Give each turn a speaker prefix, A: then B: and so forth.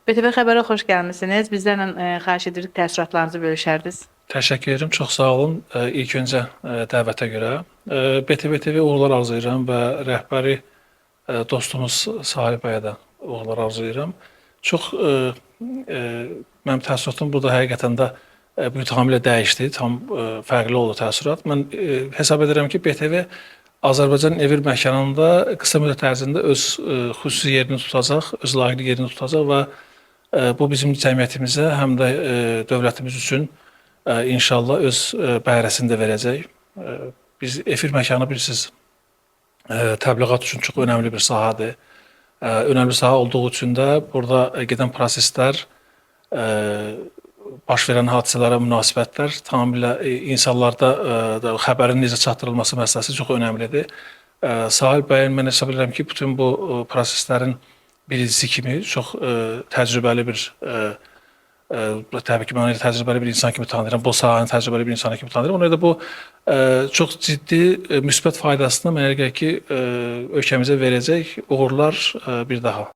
A: BTV Xəbərə xoş gəlmisiniz. Bizlərlə xahiş edirik təəssüratlarınızı bölüşərdiniz.
B: Təşəkkür edirəm, çox sağ olun. İlk öncə dəvətə görə. BTV TV uğurlar arzulayıram və rəhbəri dostumuz Salih bəyə də uğurlar arzulayıram. Çox mənim təəssüratım burada həqiqətən də bu tamamilə dəyişdi, tam fərqli oldu təəssürat. Mən hesab edirəm ki, BTV Azərbaycan Evir məkanında qısa müddət ərzində öz xüsusi yerini tutacaq, öz layiqli yerini tutacaq və bu bizim cəmiyyətimizə, həm də dövlətimiz üçün inşallah öz bəhrəsini də verəcək. Biz efir məkanı bilirsiniz, təbliğat üçün çox önəmli bir sahədir. Önəmli sahə olduğu üçün də burada gedən proseslər, baş verən hadisələrə münasibətlər, tamamilə insanlarda xəbərin necə çatdırılması məsələsi çox önəmlidir. Sahil bəyin mən hesab edirəm ki, bütün bu proseslərin birincisi kimi çox təcrübəli bir, təbii ki, mən təcrübəli bir insan kimi tanıyıram, bu sahəni təcrübəli bir insan kimi tanıyıram. Ona da bu çox ciddi, müsbət faydasını mən elə ki, ölkəmizə verəcək uğurlar bir daha.